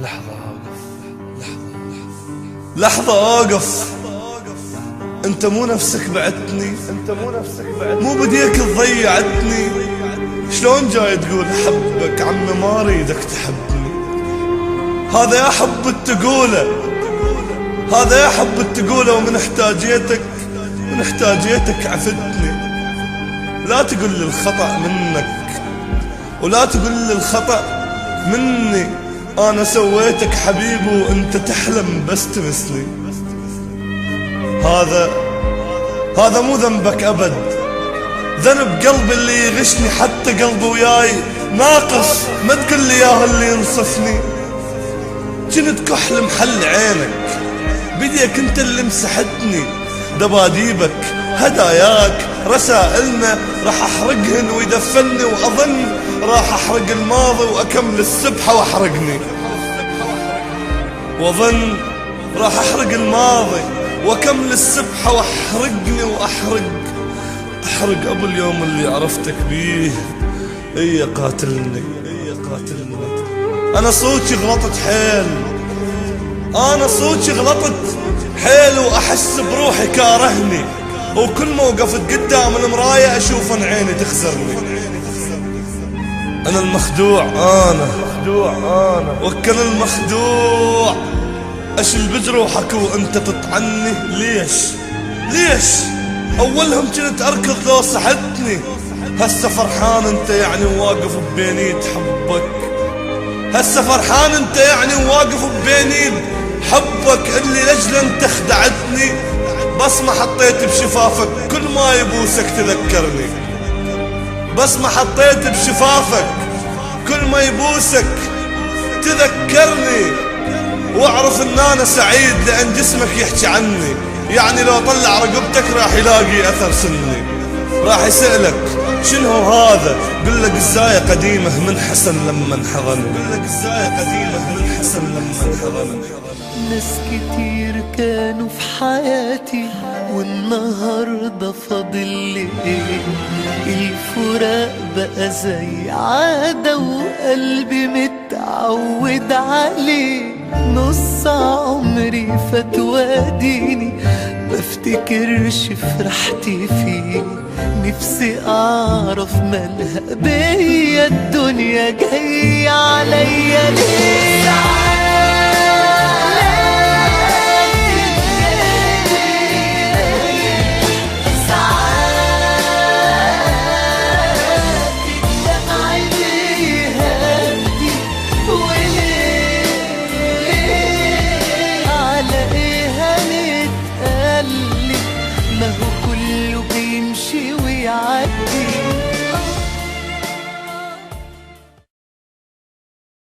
لحظة أوقف، لحظة أوقف. أنت مو نفسك بعتني، مو بديك تضيعتني. شلون جاي تقول أحبك عمي ما أريدك تحبني؟ هذا يا حب التقولة، هذا يا حب التقولة. ومن احتاجيتك عفتني. لا تقول لي الخطأ منك ولا تقول لي الخطأ مني. أنا سويتك حبيبي وأنت تحلم بس تمسني. هذا مو ذنبك أبد، ذنب قلبي اللي يغشني. حتى قلبي وياي ناقص، ما تقول لي ياه اللي ينصفني. جنت كحل محل عينك، بديك انت اللي مسحتني. دباديبك، هداياك، رسائلنا راح احرقهن ويدفني. واظن راح احرق الماضي واكمل السبحة واحرقني. واظن راح احرق الماضي واكمل السبحة واحرقني احرق ابو اليوم اللي عرفتك بيه. قاتلني. انا صوتي غلطت حيل، واحس بروحي كارهني. وكل ما وقفت قدام المراية اشوف ان عيني تخسرني. انا المخدوع، انا وكل المخدوع. اشل بجروحك وانت تطعني. ليش اولهم كنت اركض لو صحتني. هسه فرحان انت يعني وواقف ببيني حبك. هسه فرحان انت يعني وواقف ببيني حبك. اللي لاجله انت خدعتني. بس ما حطيت بشفافك كل ما يبوسك تذكرني. بس ما حطيت بشفافك كل ما يبوسك تذكرني. واعرف ان انا سعيد لان جسمك يحكي عني. يعني لو طلع رقبتك راح يلاقي اثر سني. راح يسألك شنو هذا؟ قل لك الزاية قديمة من حسن لما انحضن. ناس كتير كانوا في حياتي والنهاردة فاضل لي ايه؟ الفراق بقى زي عادة وقلبي متعود عليه. نص عمري فات واديني بفتكرش فرحتي فيه. نفسي اعرف مالها بيا الدنيا جاية عليا ليه؟ ما هو كله بيمشي ويعدي.